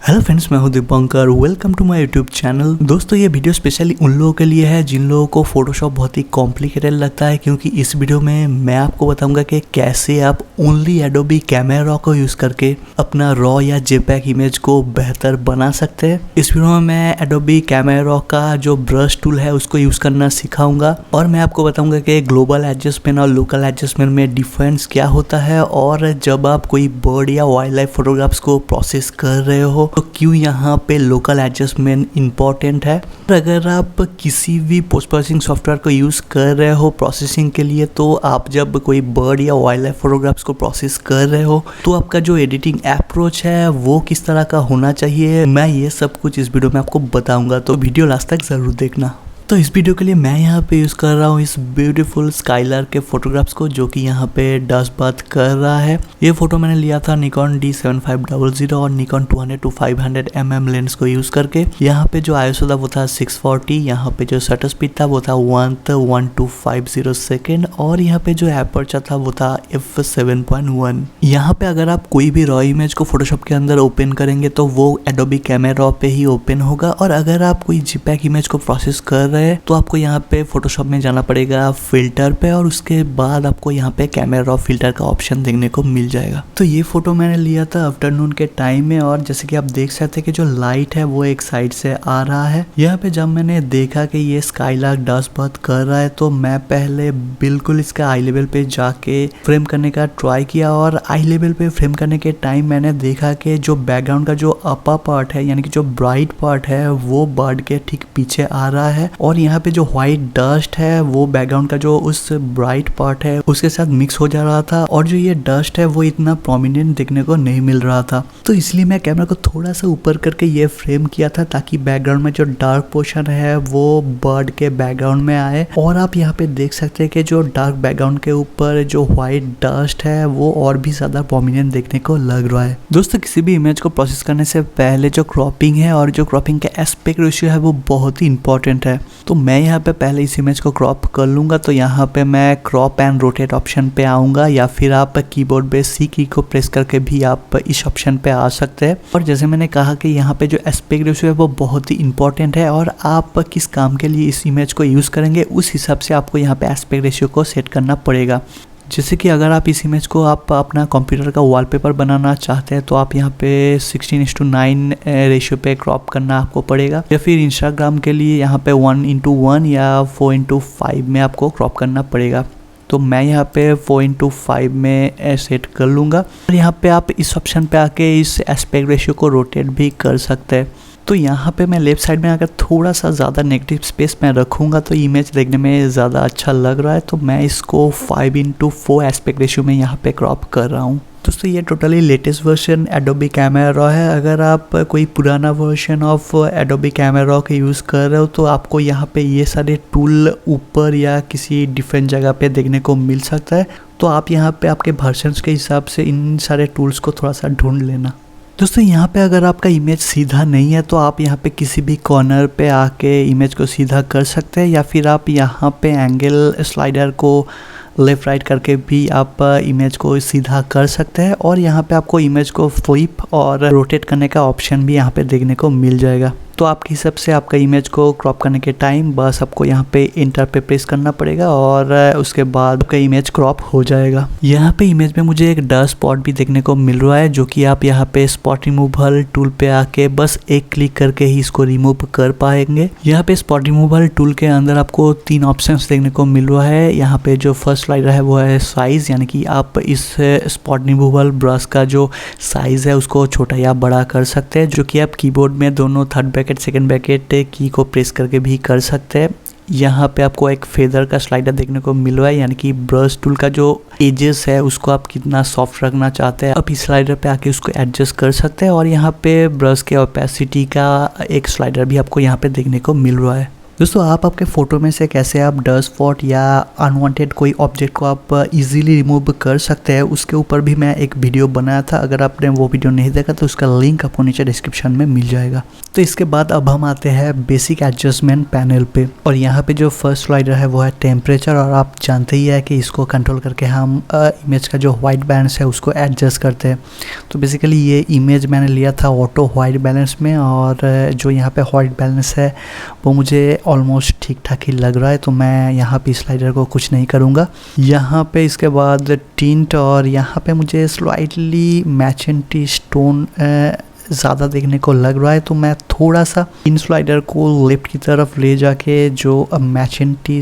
Hello friends, मैं हूं Dipankar. Welcome to my YouTube channel. दोस्तों, ये वीडियो स्पेशली उन लोगों के लिए है जिन लोगों को फोटोशॉप बहुत ही कॉम्प्लिकेटेड लगता है, क्योंकि इस वीडियो में मैं आपको बताऊंगा कि कैसे आप ओनली एडोबी कैमरा रॉ को यूज़ करके अपना रॉ या जेपैग इमेज को बेहतर बना सकते हैं। इस वीडियो में मैं एडोबी कैमरा रॉ का जो ब्रश टूल है उसको यूज़ करना सिखाऊंगा और मैं आपको बताऊंगा कि ग्लोबल एडजस्टमेंट और लोकल एडजस्टमेंट में डिफरेंस क्या होता है, और जब आप कोई बर्ड या वाइल्ड लाइफ फोटोग्राफ्स को प्रोसेस कर रहे हो तो क्यों यहाँ पे लोकल एडजस्टमेंट इम्पॉर्टेंट है। अगर आप किसी भी पोस्ट प्रोसेसिंग सॉफ्टवेयर को यूज़ कर रहे हो प्रोसेसिंग के लिए, तो आप जब कोई बर्ड या वाइल्ड लाइफ फोटोग्राफ्स को प्रोसेस कर रहे हो तो आपका जो एडिटिंग अप्रोच है वो किस तरह का होना चाहिए, मैं ये सब कुछ इस वीडियो में आपको बताऊंगा, तो वीडियो लास्ट तक ज़रूर देखना। तो इस वीडियो के लिए मैं यहाँ पे यूज़ कर रहा हूँ इस ब्यूटीफुल स्काईलर के फोटोग्राफ्स को, जो कि यहाँ पे डस्ट बात कर रहा है। ये फोटो मैंने लिया था निकॉन D7500 और निकॉन 200-500 mm लेंस को यूज़ करके। यहाँ पे जो ISO था वो था 640, यहाँ पे जो शटर स्पीड था वो था 1:1250 सेकेंड, और यहाँ पे जो एपर्चर था वो था f7.1। यहाँ पे अगर आप कोई भी रॉ इमेज को फोटोशॉप के अंदर ओपन करेंगे तो वो एडोबी कैमरा रॉ पे ही ओपन होगा, और अगर आप कोई जेपैग इमेज को प्रोसेस कर तो आपको यहाँ पे फोटोशॉप में जाना पड़ेगा फिल्टर पे, और उसके बाद आपको यहाँ पे कैमरा रॉ फिल्टर का ऑप्शन देखने को मिल जाएगा। तो ये फोटो मैंने लिया था आफ्टरनून के टाइम में, और जैसे कि आप देख सकते हैं कि जो लाइट है वो एक साइड से आ रहा है। यहाँ पे जब मैंने देखा कि ये स्काईलार्क डस्ट बात कर रहा है तो मैं पहले बिल्कुल इसका आई लेवल पे जाके फ्रेम करने का ट्राई किया, और आई लेवल पे फ्रेम करने के टाइम मैंने देखा कि जो बैकग्राउंड का जो अपर पार्ट है यानी कि जो ब्राइट पार्ट है वो बर्ड के ठीक पीछे आ रहा है, और यहाँ पे जो व्हाइट डस्ट है वो बैकग्राउंड का जो उस ब्राइट पार्ट है उसके साथ मिक्स हो जा रहा था, और जो ये डस्ट है वो इतना प्रोमिनेंट देखने को नहीं मिल रहा था। तो इसलिए मैं कैमरा को थोड़ा सा ऊपर करके ये फ्रेम किया था ताकि बैकग्राउंड में जो डार्क पोर्शन है वो बर्ड के बैकग्राउंड में आए। और आप यहाँ पे देख सकते हैं कि जो डार्क बैकग्राउंड के ऊपर जो व्हाइट डस्ट है वो और भी ज्यादा प्रोमिनेंट देखने को लग रहा है। दोस्तों, किसी भी इमेज को प्रोसेस करने से पहले जो क्रॉपिंग है और जो क्रॉपिंग का एस्पेक्ट रेशियो है वो बहुत ही इंपॉर्टेंट है। तो मैं यहाँ पे पहले इस इमेज को क्रॉप कर लूँगा, तो यहाँ पे मैं क्रॉप एंड रोटेट ऑप्शन पे आऊँगा, या फिर आप कीबोर्ड पे C की को प्रेस करके भी आप इस ऑप्शन पे आ सकते हैं। और जैसे मैंने कहा कि यहाँ पे जो एस्पेक्ट रेशियो है वो बहुत ही इंपॉर्टेंट है, और आप किस काम के लिए इस इमेज को यूज़ करेंगे उस हिसाब से आपको यहाँ पे एस्पेक्ट रेशियो को सेट करना पड़ेगा। जैसे कि अगर आप इस इमेज को आप अपना कंप्यूटर का वॉलपेपर बनाना चाहते हैं तो आप यहाँ पे 16:9 रेशियो पे क्रॉप करना आपको पड़ेगा, या फिर इंस्टाग्राम के लिए यहाँ पे 1:1 या 4:5 में आपको क्रॉप करना पड़ेगा। तो मैं यहाँ पे 4:5 में सेट कर लूँगा, और यहाँ पे आप इस ऑप्शन पे आके इस एस्पेक्ट रेशियो को रोटेट भी कर सकते हैं। तो यहाँ पे मैं लेफ्ट साइड में अगर थोड़ा सा ज़्यादा नेगेटिव स्पेस में रखूँगा तो इमेज देखने में ज़्यादा अच्छा लग रहा है, तो मैं इसको 5:4 एस्पेक्ट रेशियो में यहाँ पे क्रॉप कर रहा हूँ। दोस्तों, ये totally latest version Adobe camera raw है। अगर आप कोई पुराना version of Adobe camera raw के यूज़ कर रहे हो तो आपको यहाँ पे ये सारे टूल ऊपर या किसी डिफरेंट जगह पे देखने को मिल सकता है, तो आप यहाँ पे आपके वर्जन्स के हिसाब से इन सारे टूल्स को थोड़ा सा ढूंढ लेना। दोस्तों, यहाँ पे अगर आपका इमेज सीधा नहीं है तो आप यहाँ पे किसी भी कॉर्नर पे आके इमेज को सीधा कर सकते हैं, या फिर आप यहाँ पे एंगल स्लाइडर को लेफ़्ट राइट करके भी आप इमेज को सीधा कर सकते हैं, और यहाँ पे आपको इमेज को फ्लिप और रोटेट करने का ऑप्शन भी यहाँ पे देखने को मिल जाएगा। तो आपके हिसाब से आपका इमेज को क्रॉप करने के टाइम बस आपको यहाँ पे इंटर पे प्रेस करना पड़ेगा, और उसके बाद आपका इमेज क्रॉप हो जाएगा। यहाँ पे इमेज में मुझे एक डस्ट स्पॉट भी देखने को मिल रहा है, जो कि आप यहाँ पे स्पॉट रिमूवल टूल पे आके बस एक क्लिक करके ही इसको रिमूव कर पाएंगे। यहाँ पे स्पॉट रिमूवल टूल के अंदर आपको 3 ऑप्शंस देखने को मिल रहा है। यहाँ पे जो फर्स्ट स्लाइडर है वो है साइज, यानी कि आप इस स्पॉट रिमूवल ब्रश का जो साइज है उसको छोटा या बड़ा कर सकते हैं, जो कि आप कीबोर्ड में दोनों थर्ड ब्रैकेट सेकेंड ब्रैकेट की को प्रेस करके भी कर सकते हैं। यहाँ पे आपको एक फेदर का स्लाइडर देखने को मिल रहा है, यानी कि ब्रश टूल का जो एजेस है उसको आप कितना सॉफ्ट रखना चाहते हैं आप इस स्लाइडर पे आके उसको एडजस्ट कर सकते हैं। और यहाँ पे ब्रश के ओपेसिटी का एक स्लाइडर भी आपको यहाँ पे देखने को मिल रहा है। दोस्तों आप आपके फ़ोटो में से कैसे आप डस्ट स्पॉट या अनवांटेड कोई ऑब्जेक्ट को आप इजीली रिमूव कर सकते हैं, उसके ऊपर भी मैं एक वीडियो बनाया था। अगर आपने वो वीडियो नहीं देखा तो उसका लिंक आपको नीचे डिस्क्रिप्शन में मिल जाएगा। तो इसके बाद अब हम आते हैं बेसिक एडजस्टमेंट पैनल पे, और यहाँ पे जो फर्स्ट स्लाइडर है वो है टेम्परेचर। और आप जानते ही है कि इसको कंट्रोल करके हम इमेज का जो वाइट बैलेंस है उसको एडजस्ट करते हैं। तो बेसिकली ये इमेज मैंने लिया था ऑटो वाइट बैलेंस में, और जो यहाँ पे वाइट बैलेंस है वो मुझे ऑलमोस्ट ठीक ठाक ही लग रहा है, तो मैं यहाँ पे स्लाइडर को कुछ नहीं करूँगा। यहाँ पे इसके बाद टिंट, और यहाँ पे मुझे स्लाइटली मैजेंटी स्टोन ज़्यादा देखने को लग रहा है, तो मैं थोड़ा सा इन स्लाइडर को लेफ्ट की तरफ ले जाके जो मैजेंटी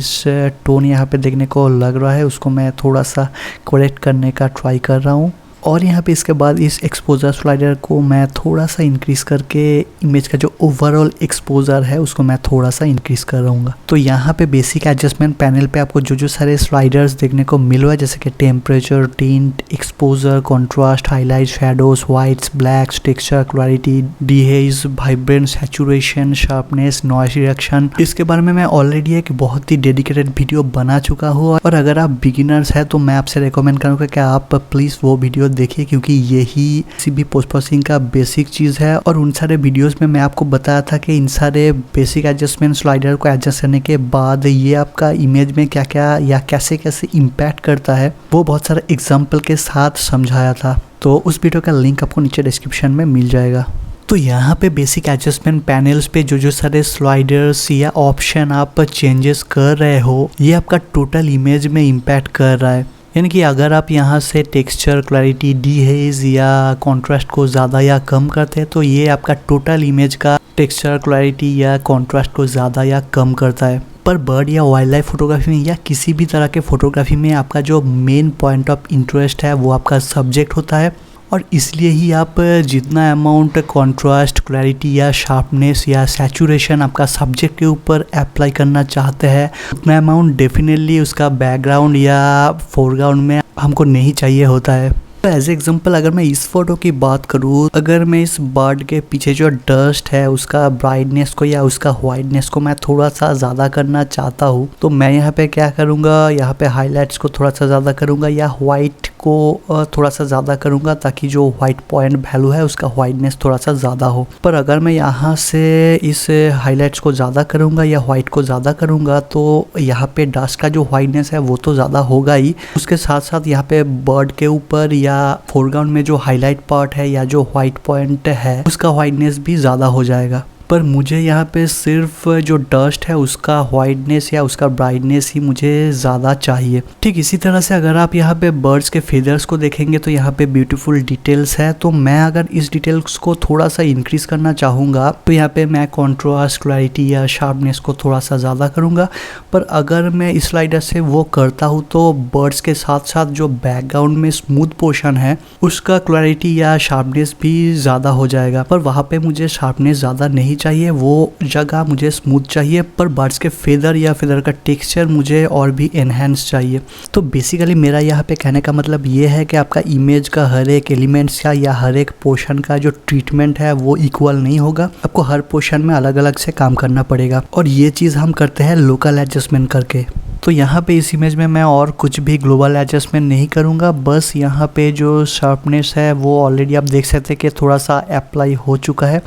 टोन यहाँ पे देखने को लग रहा है उसको मैं थोड़ा सा करेक्ट करने का ट्राई कर रहा हूँ। और यहाँ पे इसके बाद इस एक्सपोजर स्लाइडर को मैं थोड़ा सा इंक्रीज़ करके इमेज का जो ओवरऑल एक्सपोजर है उसको मैं थोड़ा सा इंक्रीज़ कर रहूँगा। तो यहाँ पे बेसिक एडजस्टमेंट पैनल पे आपको जो सारे स्लाइडर्स देखने को मिल रहा है, जैसे कि temperature, tint, exposure, contrast, highlight, shadows, whites, blacks, texture, clarity, dehaze, vibrance, saturation, sharpness, noise reduction, इसके बारे में मैं ऑलरेडी एक बहुत ही डेडिकेटेड वीडियो बना चुका हूँ। और अगर आप बिगिनर्स हैं तो मैं आपसे रिकमेंड करूँगा कि आप प्लीज़ वो वीडियो देखिए, क्योंकि यही किसी भी पोस्ट प्रोसेसिंग का बेसिक चीज़ है। और उन सारे वीडियोस में मैं आपको बताया था कि इन सारे बेसिक एडजस्टमेंट स्लाइडर को एडजस्ट करने के बाद ये आपका इमेज में क्या क्या या कैसे कैसे इम्पैक्ट करता है वो बहुत सारे एग्जाम्पल के साथ समझाया था। तो उस वीडियो का लिंक आपको नीचे डिस्क्रिप्शन में मिल जाएगा। तो यहाँ पे बेसिक एडजस्टमेंट पैनल्स पे जो सारे स्लाइडर्स या ऑप्शन आप चेंजेस कर रहे हो ये आपका टोटल इमेज में इम्पैक्ट कर रहा है। यानी कि अगर आप यहाँ से टेक्सचर, क्लैरिटी, डीहेज या कॉन्ट्रास्ट को ज़्यादा या कम करते हैं तो ये आपका टोटल इमेज का टेक्सचर, क्लैरिटी या कॉन्ट्रास्ट को ज़्यादा या कम करता है। पर बर्ड या वाइल्ड लाइफ फोटोग्राफी में या किसी भी तरह के फोटोग्राफी में आपका जो मेन पॉइंट ऑफ इंटरेस्ट है वो आपका सब्जेक्ट होता है, और इसलिए ही आप जितना अमाउंट कॉन्ट्रास्ट, क्लैरिटी या शार्पनेस या सैचुरेशन आपका सब्जेक्ट के ऊपर अप्लाई करना चाहते हैं उतना अमाउंट डेफिनेटली उसका बैकग्राउंड या फोरग्राउंड में हमको नहीं चाहिए होता है। तो एज एग्जांपल अगर मैं इस फोटो की बात करूँ, अगर मैं इस बर्ड के पीछे जो डस्ट है उसका ब्राइटनेस को या उसका वाइटनेस को मैं थोड़ा सा ज़्यादा करना चाहता हूँ, तो मैं यहाँ पे क्या करूँगा, यहाँ पे हाईलाइट्स को थोड़ा सा ज़्यादा करूँगा या वाइट को थोड़ा सा ज़्यादा करूँगा ताकि जो वाइट पॉइंट वैल्यू है उसका वाइटनेस थोड़ा सा ज़्यादा हो। पर अगर मैं यहाँ से इस हाईलाइट्स को ज़्यादा करूँगा या वाइट को ज़्यादा करूँगा तो यहाँ पे डस्ट का जो वाइटनेस है वो तो ज़्यादा होगा ही, उसके साथ साथ यहाँ पे बर्ड के ऊपर या फोरग्राउंड में जो हाईलाइट पार्ट है या जो वाइट पॉइंट है उसका वाइटनेस भी ज़्यादा हो जाएगा। पर मुझे यहाँ पे सिर्फ जो डस्ट है उसका वाइटनेस या उसका ब्राइटनेस ही मुझे ज़्यादा चाहिए। ठीक इसी तरह से अगर आप यहाँ पे बर्ड्स के फेदर्स को देखेंगे तो यहाँ पे ब्यूटीफुल डिटेल्स है, तो मैं अगर इस डिटेल्स को थोड़ा सा इंक्रीज़ करना चाहूँगा तो यहाँ पे मैं कॉन्ट्रास्ट, क्लैरिटी या शार्पनेस को थोड़ा सा ज़्यादा करूँगा। पर अगर मैं इस स्लाइडर से वो करता हूँ तो बर्ड्स के साथ साथ जो बैकग्राउंड में स्मूथ पोर्शन है उसका क्लैरिटी या शार्पनेस भी ज़्यादा हो जाएगा। पर वहाँ पे मुझे शार्पनेस ज़्यादा नहीं चाहिए, वो जगह मुझे स्मूथ चाहिए, पर बर्ड्स के फेदर या फेदर का टेक्सचर मुझे और भी एनहेंस चाहिए। तो बेसिकली मेरा यहाँ पे कहने का मतलब ये है कि आपका इमेज का हर एक एलिमेंट्स का या हर एक पोर्शन का जो ट्रीटमेंट है वो इक्वल नहीं होगा, आपको हर पोर्शन में अलग अलग से काम करना पड़ेगा। और ये चीज़ हम करते हैं लोकल एडजस्टमेंट करके। तो यहाँ पे इस इमेज में मैं और कुछ भी ग्लोबल एडजस्टमेंट नहीं करूँगा, बस यहाँ पे जो शार्पनेस है वो ऑलरेडी आप देख सकते हैं कि थोड़ा सा अप्लाई हो चुका है,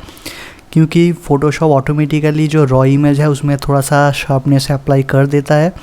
क्योंकि फ़ोटोशॉप ऑटोमेटिकली जो रॉ इमेज है उसमें थोड़ा सा शार्पनेस अप्लाई कर देता है।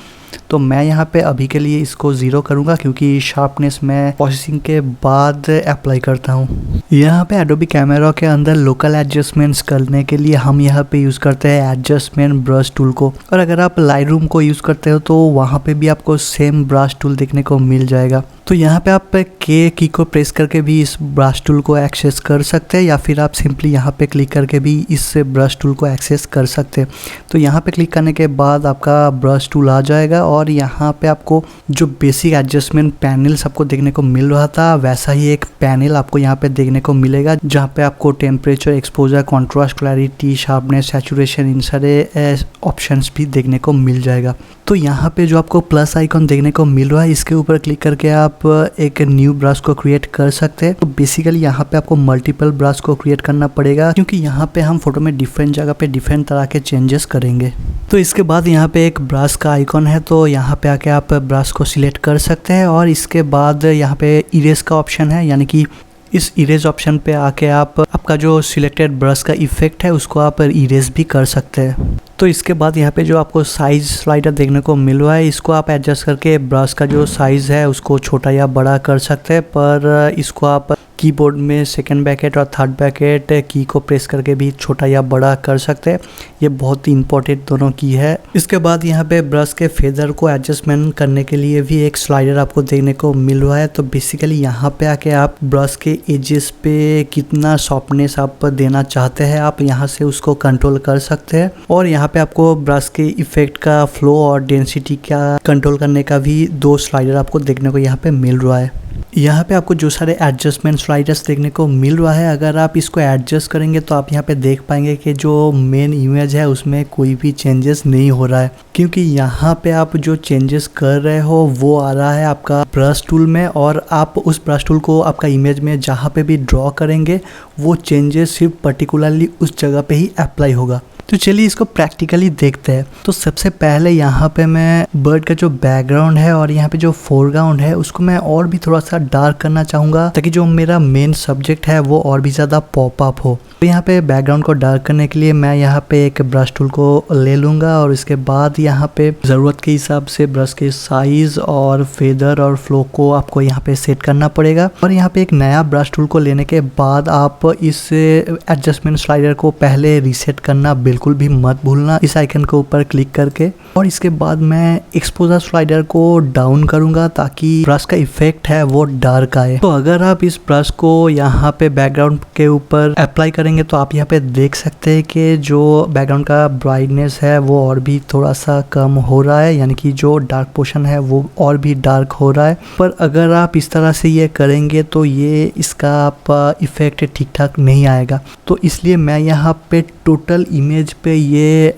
तो मैं यहाँ पे अभी के लिए इसको 0 करूँगा, क्योंकि शार्पनेस मैं प्रोसेसिंग के बाद अप्लाई करता हूँ। यहाँ पे एडोबी कैमरा के अंदर लोकल एडजस्टमेंट्स करने के लिए हम यहाँ पे यूज़ करते हैं एडजस्टमेंट ब्रश टूल को, और अगर आप लाइटरूम को यूज़ करते हो तो वहाँ पे भी आपको सेम ब्रश टूल देखने को मिल जाएगा। तो यहाँ पे आप के की को प्रेस करके भी इस ब्रश टूल को एक्सेस कर सकते हैं, या फिर आप सिंपली यहाँ पे क्लिक करके भी इस ब्रश टूल को एक्सेस कर सकते हैं। तो यहाँ पे क्लिक करने के बाद आपका ब्रश टूल आ जाएगा, जाएगा और यहाँ पे आपको जो बेसिक एडजस्टमेंट पैनल्स आपको देखने को मिल रहा था वैसा ही एक पैनल आपको यहाँ पे देखने को मिलेगा, जहाँ पे आपको temperature, exposure, contrast, clarity, sharpness, saturation, इन सारे ऑप्शंस भी देखने को मिल जाएगा। तो यहाँ पे जो आपको प्लस आइकॉन देखने को मिल रहा है इसके ऊपर क्लिक करके आप एक न्यू ब्रश को क्रिएट कर सकते हैं। तो बेसिकली यहाँ पे आपको मल्टीपल ब्रश को क्रिएट करना पड़ेगा, क्योंकि यहाँ पे हम फोटो में डिफरेंट जगह पे डिफरेंट तरह के चेंजेस करेंगे। तो इसके बाद यहाँ पे एक ब्रश का आइकॉन है, तो यहाँ पे आके आप ब्रश को सिलेक्ट कर सकते हैं और इसके बाद यहाँ पे इरेज का ऑप्शन है, यानी कि इस इरेज ऑप्शन पे आके आप आपका जो सिलेक्टेड ब्रश का इफेक्ट है उसको आप इरेज भी कर सकते हैं। तो इसके बाद यहाँ पे जो आपको साइज स्लाइडर देखने को मिल रहा है इसको आप एडजस्ट करके ब्रश का जो साइज़ है उसको छोटा या बड़ा कर सकते हैं, पर इसको आप कीबोर्ड में सेकंड ब्रैकेट और थर्ड ब्रैकेट की को प्रेस करके भी छोटा या बड़ा कर सकते हैं। ये बहुत ही इंपॉर्टेंट दोनों की है। इसके बाद यहाँ पे ब्रश के फेदर को एडजस्टमेंट करने के लिए भी एक स्लाइडर आपको देखने को मिल रहा है। तो बेसिकली यहाँ पे आके आप ब्रश के एजेस पे कितना सॉफ्टनेस आप देना चाहते हैं आप यहाँ से उसको कंट्रोल कर सकते हैं। और यहाँ पे आपको ब्रश के इफेक्ट का फ्लो और डेंसिटी का कंट्रोल करने का भी दो स्लाइडर आपको देखने को यहाँ पे मिल रहा है। यहाँ पे आपको जो सारे एडजस्टमेंट स्लाइडर्स देखने को मिल रहा है, अगर आप इसको एडजस्ट करेंगे तो आप यहाँ पे देख पाएंगे कि जो मेन इमेज है उसमें कोई भी चेंजेस नहीं हो रहा है, क्योंकि यहाँ पे आप जो चेंजेस कर रहे हो वो आ रहा है आपका ब्रश टूल में, और आप उस ब्रश टूल को आपका इमेज में जहाँ पे भी ड्रॉ करेंगे वो चेंजेस सिर्फ पर्टिकुलरली उस जगह पे ही अप्लाई होगा। तो चलिए इसको प्रैक्टिकली देखते हैं। तो सबसे पहले यहाँ पे मैं बर्ड का जो बैकग्राउंड है और यहाँ पे जो फोरग्राउंड है उसको मैं और भी थोड़ा सा डार्क करना चाहूँगा, ताकि जो मेरा मेन सब्जेक्ट है वो और भी ज़्यादा पॉप अप हो। तो यहाँ पे बैकग्राउंड को डार्क करने के लिए मैं यहाँ पे एक ब्रश टूल को ले लूँगा और इसके बाद यहाँ पे ज़रूरत के हिसाब से ब्रश के साइज़ और फेदर और फ्लो को आपको यहाँ पे सेट करना पड़ेगा। और यहाँ पे एक नया ब्रश टूल को लेने के बाद आप इस एडजस्टमेंट स्लाइडर को पहले रीसेट करना बिल्कुल भी मत भूलना, इस आइकन के ऊपर क्लिक करके। और इसके बाद मैं एक्सपोजर स्लाइडर को डाउन करूँगा ताकि ब्रश का इफेक्ट है वो डार्क आए। तो अगर आप इस ब्रश को यहाँ पे बैकग्राउंड के ऊपर अप्लाई करेंगे तो आप यहाँ पे देख सकते हैं कि जो बैकग्राउंड का ब्राइटनेस है वो और भी थोड़ा सा कम हो रहा है, यानी कि जो डार्क पोर्शन है वो और भी डार्क हो रहा है। पर अगर आप इस तरह से ये करेंगे तो ये इसका आप इफेक्ट ठीक ठाक नहीं आएगा। तो इसलिए मैं यहाँ पे टोटल इमेज पे ये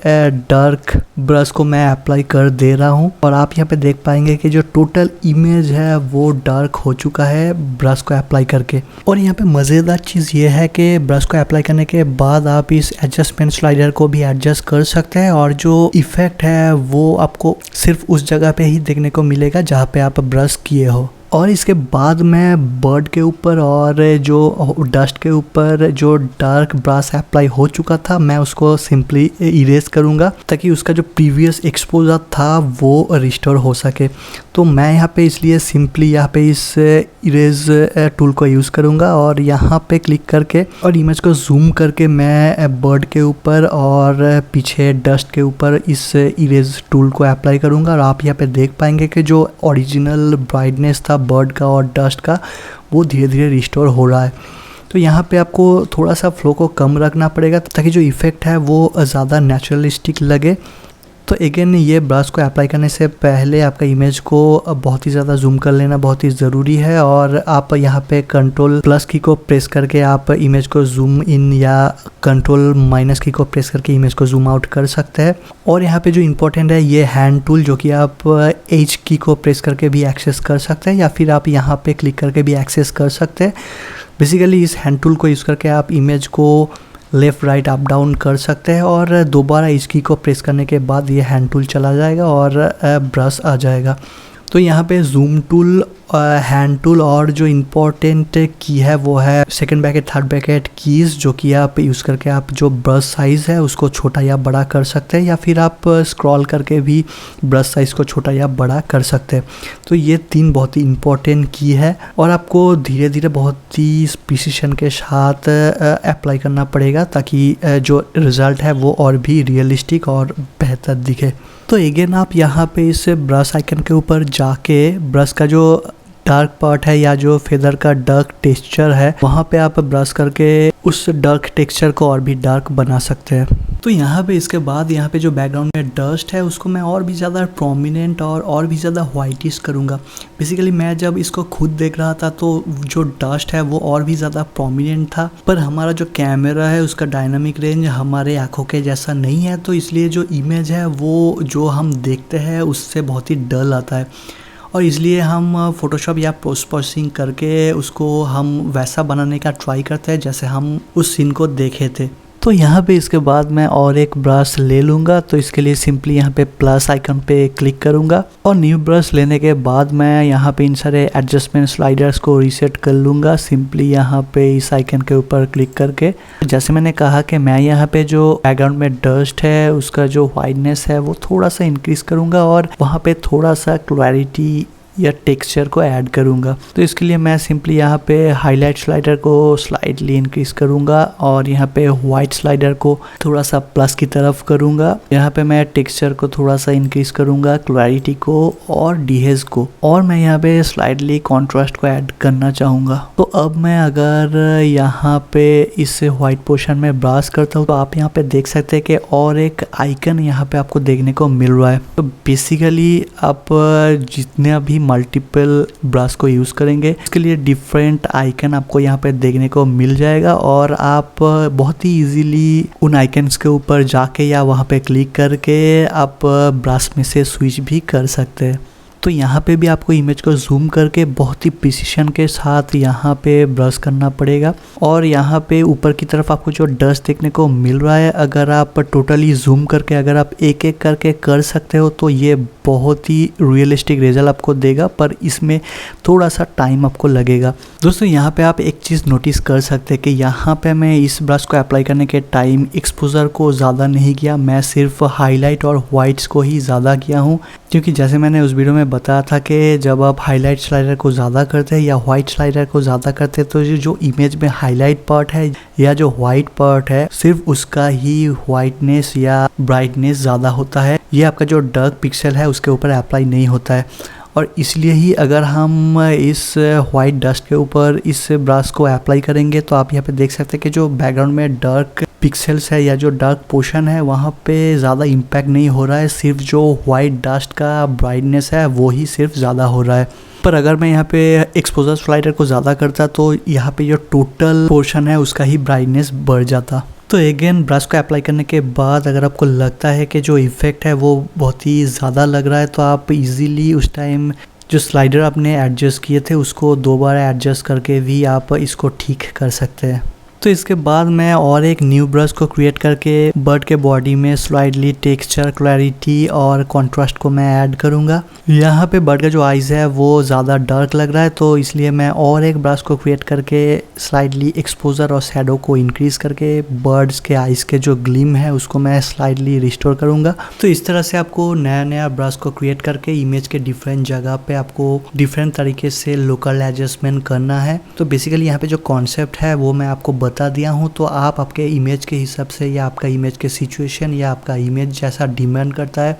डार्क ब्रश को मैं अप्लाई कर दे रहा हूँ, और आप यहाँ पे देख पाएंगे कि जो टोटल इमेज है वो डार्क हो चुका है ब्रश को अप्लाई करके। और यहाँ पे मज़ेदार चीज़ ये है कि ब्रश को अप्लाई करने के बाद आप इस एडजस्टमेंट स्लाइडर को भी एडजस्ट कर सकते हैं, और जो इफेक्ट है वो आपको सिर्फ उस जगह पे ही देखने को मिलेगा जहाँ पे आप ब्रश किए हो। और इसके बाद मैं बर्ड के ऊपर और जो डस्ट के ऊपर जो डार्क ब्रश अप्लाई हो चुका था मैं उसको सिंपली इरेज करूँगा, ताकि उसका जो प्रीवियस एक्सपोजर था वो रिस्टोर हो सके। तो मैं यहाँ पे इसलिए सिंपली यहाँ पे इस इरेज टूल को यूज़ करूँगा और यहाँ पे क्लिक करके और इमेज को जूम करके मैं बर्ड के ऊपर और पीछे डस्ट के ऊपर इस इरेज टूल को अप्लाई करूँगा। और आप यहाँ पे देख पाएंगे कि जो ओरिजिनल ब्राइटनेस था बर्ड का और डस्ट का वो धीरे धीरे रिस्टोर हो रहा है। तो यहाँ पे आपको थोड़ा सा फ्लो को कम रखना पड़ेगा ताकि जो इफ़ेक्ट है वो ज़्यादा नेचुरलिस्टिक लगे। तो अगेन ये ब्रश को अप्लाई करने से पहले आपका इमेज को बहुत ही ज़्यादा जूम कर लेना बहुत ही ज़रूरी है, और आप यहाँ पे कंट्रोल प्लस की को प्रेस करके आप इमेज को जूम इन या कंट्रोल माइनस की को प्रेस करके इमेज को जूम आउट कर सकते हैं। और यहाँ पे जो इम्पोर्टेंट है ये हैंड टूल, जो कि आप एच की को प्रेस करके भी एक्सेस कर सकते हैं या फिर आप यहाँ पे क्लिक करके भी एक्सेस कर सकते हैं। बेसिकली इस हैंड टूल को यूज़ करके आप इमेज को लेफ़्ट राइट अप डाउन कर सकते हैं, और दोबारा इस की को प्रेस करने के बाद ये हैंड टूल चला जाएगा और ब्रश आ जाएगा। तो यहाँ पे जूम टूल, हैंड टूल और जो इम्पोर्टेंट की है वो है second bracket third bracket keys, जो कि आप यूज़ करके आप जो ब्रश साइज़ है उसको छोटा या बड़ा कर सकते हैं, या फिर आप स्क्रॉल करके भी ब्रश साइज़ को छोटा या बड़ा कर सकते हैं। तो ये तीन बहुत ही इम्पोर्टेंट की है और आपको धीरे धीरे बहुत ही प्रिसिशन के साथ अप्लाई करना पड़ेगा ताकि जो रिज़ल्ट है वो और भी रियलिस्टिक और बेहतर दिखे। तो अगेन आप यहाँ पे इस ब्रश आइकन के ऊपर जाके ब्रश का जो डार्क पार्ट है या जो फेदर का डार्क टेक्सचर है वहाँ पे आप ब्रश करके उस डार्क टेक्सचर को और भी डार्क बना सकते हैं। तो यहाँ पे इसके बाद यहाँ पे जो बैकग्राउंड में डस्ट है उसको मैं और भी ज़्यादा प्रोमिनेंट और भी ज़्यादा वाइटिश करूँगा। बेसिकली मैं जब इसको खुद देख रहा था तो जो डस्ट है वो और भी ज़्यादा प्रोमिनेंट था, पर हमारा जो कैमरा है उसका डायनामिक रेंज हमारे आँखों के जैसा नहीं है, तो इसलिए जो इमेज है वो जो हम देखते हैं उससे बहुत ही डल आता है, और इसलिए हम फोटोशॉप या पोस्ट प्रोसेसिंग करके उसको हम वैसा बनाने का ट्राई करते हैं जैसे हम उस सीन को देखे थे। तो यहाँ पे इसके बाद मैं और एक ब्रश ले लूँगा, तो इसके लिए सिंपली यहाँ पे प्लस आइकन पे क्लिक करूँगा और न्यू ब्रश लेने के बाद मैं यहाँ पे इन सारे एडजस्टमेंट स्लाइडर्स को रीसेट कर लूँगा सिंपली यहाँ पे इस आइकन के ऊपर क्लिक करके। जैसे मैंने कहा कि मैं यहाँ पे जो बैकग्राउंड में डस्ट है उसका जो वाइटनेस है वो थोड़ा सा इंक्रीज़ करूँगा और वहाँ पे थोड़ा सा क्लैरिटी या टेक्सचर को ऐड करूँगा। तो इसके लिए मैं सिंपली यहाँ पे हाईलाइट स्लाइडर को स्लाइटली इंक्रीज़ करूँगा और यहाँ पे वाइट स्लाइडर को थोड़ा सा प्लस की तरफ करूँगा। यहाँ पे मैं टेक्सचर को थोड़ा सा इंक्रीज़ करूँगा, क्लैरिटी को और डीहेज को, और मैं यहाँ पे स्लाइटली कॉन्ट्रास्ट को ऐड करना चाहूँगा। तो अब मैं अगर यहाँ पे इस वाइट पोर्शन में ब्राउज करता हूँ तो आप यहाँ पे देख सकते हैं कि और एक आइकन यहाँ पे आपको देखने को मिल रहा है। तो बेसिकली आप जितने भी मल्टीपल ब्रश को यूज़ करेंगे इसके लिए डिफरेंट आइकन आपको यहाँ पे देखने को मिल जाएगा और आप बहुत ही इजीली उन आइकन्स के ऊपर जाके या वहाँ पे क्लिक करके आप ब्रश में से स्विच भी कर सकते हैं। तो यहाँ पे भी आपको इमेज को जूम करके बहुत ही प्रिसिशन के साथ यहाँ पे ब्रश करना पड़ेगा, और यहाँ पे ऊपर की तरफ आपको जो डस्ट देखने को मिल रहा है अगर आप टोटली जूम करके अगर आप एक एक करके कर सकते हो तो ये बहुत ही रियलिस्टिक रिजल्ट आपको देगा, पर इसमें थोड़ा सा टाइम आपको लगेगा। दोस्तों यहाँ पे आप एक चीज़ नोटिस कर सकते हैं कि यहाँ पे मैं इस ब्रश को अप्लाई करने के टाइम एक्सपोजर को ज़्यादा नहीं किया, मैं सिर्फ हाईलाइट और वाइट्स को ही ज़्यादा किया हूँ, क्योंकि जैसे मैंने उस वीडियो में बताया था कि जब आप हाईलाइट स्लाइडर को ज़्यादा करते हैं या वाइट स्लाइडर को ज़्यादा करते हैं तो जो इमेज में हाईलाइट पार्ट है या जो वाइट पार्ट है सिर्फ उसका ही वाइटनेस या ब्राइटनेस ज़्यादा होता है, ये आपका जो डार्क पिक्सल है उसके ऊपर अप्लाई नहीं होता है। और इसलिए ही अगर हम इस वाइट डस्ट के ऊपर इस ब्रश को अप्लाई करेंगे तो आप यहाँ पे देख सकते हैं कि जो बैकग्राउंड में डार्क पिक्सेल्स है या जो डार्क पोर्शन है वहाँ पे ज़्यादा इम्पैक्ट नहीं हो रहा है, सिर्फ जो वाइट डस्ट का ब्राइटनेस है वो ही सिर्फ ज़्यादा हो रहा है। पर अगर मैं यहाँ पे एक्सपोजर स्लाइडर को ज़्यादा करता तो यहाँ पे जो टोटल पोर्शन है उसका ही ब्राइटनेस बढ़ जाता। तो अगेन ब्रश को अप्लाई करने के बाद अगर आपको लगता है कि जो इफ़ेक्ट है वो बहुत ही ज़्यादा लग रहा है तो आप इजीली उस टाइम जो स्लाइडर आपने एडजस्ट किए थे उसको दोबारा एडजस्ट करके भी आप इसको ठीक कर सकते हैं। तो इसके बाद मैं और एक न्यू ब्रश को क्रिएट करके बर्ड के बॉडी में स्लाइडली टेक्सचर, क्लैरिटी और कंट्रास्ट को मैं ऐड करूँगा। यहाँ पे बर्ड का जो आइज़ है वो ज़्यादा डार्क लग रहा है तो इसलिए मैं और एक ब्रश को क्रिएट करके स्लाइडली एक्सपोजर और शैडो को इंक्रीज़ करके बर्ड्स के आइज़ के जो ग्लिम है उसको मैं स्लाइडली रिस्टोर करूँगा। तो इस तरह से आपको नया नया ब्रश को क्रिएट करके इमेज के डिफरेंट जगह पे आपको डिफरेंट तरीके से लोकल एडजस्टमेंट करना है। तो बेसिकली यहाँ पे जो कॉन्सेप्ट है वो मैं आपको बता दिया हूँ, तो आप आपके इमेज के हिसाब से या आपका इमेज के सिचुएशन या आपका इमेज जैसा डिमांड करता है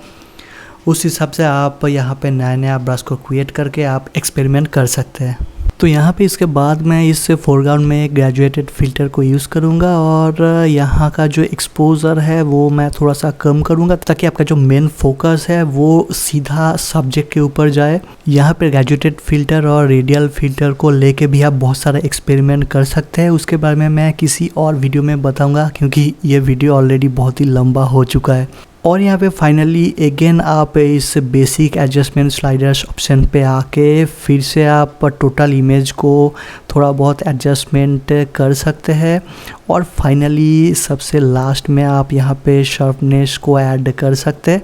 उस हिसाब से आप यहाँ पे नया नया ब्रश को क्रिएट करके आप एक्सपेरिमेंट कर सकते हैं। तो यहाँ पे इसके बाद मैं इस फोरग्राउंड में ग्रेजुएटेड फिल्टर को यूज़ करूँगा और यहाँ का जो एक्सपोजर है वो मैं थोड़ा सा कम करूँगा ताकि आपका जो मेन फोकस है वो सीधा सब्जेक्ट के ऊपर जाए। यहाँ पे ग्रेजुएटेड फिल्टर और रेडियल फिल्टर को लेके भी आप बहुत सारे एक्सपेरिमेंट कर सकते हैं, उसके बारे में मैं किसी और वीडियो में बताऊँगा क्योंकि ये वीडियो ऑलरेडी बहुत ही लंबा हो चुका है। और यहाँ पे फाइनली अगेन आप इस बेसिक एडजस्टमेंट स्लाइडर्स ऑप्शन पे आके फिर से आप टोटल इमेज को थोड़ा बहुत एडजस्टमेंट कर सकते हैं और फाइनली सबसे लास्ट में आप यहाँ पे शार्पनेस को ऐड कर सकते हैं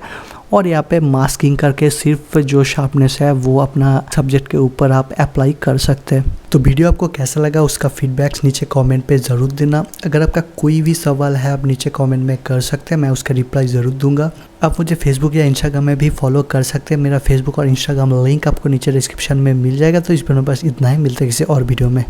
और यहाँ पे मास्किंग करके सिर्फ जो शार्पनेस है वो अपना सब्जेक्ट के ऊपर आप अप्लाई कर सकते हैं। तो वीडियो आपको कैसा लगा उसका फीडबैक्स नीचे कमेंट पे ज़रूर देना। अगर आपका कोई भी सवाल है आप नीचे कमेंट में कर सकते हैं, मैं उसका रिप्लाई ज़रूर दूंगा। आप मुझे फेसबुक या इंस्टाग्राम में भी फॉलो कर सकते हैं, मेरा फेसबुक और इंस्टाग्राम लिंक आपको नीचे डिस्क्रिप्शन में मिल जाएगा। तो इस वीडियो में बस इतना ही, मिलते हैं किसी और वीडियो में।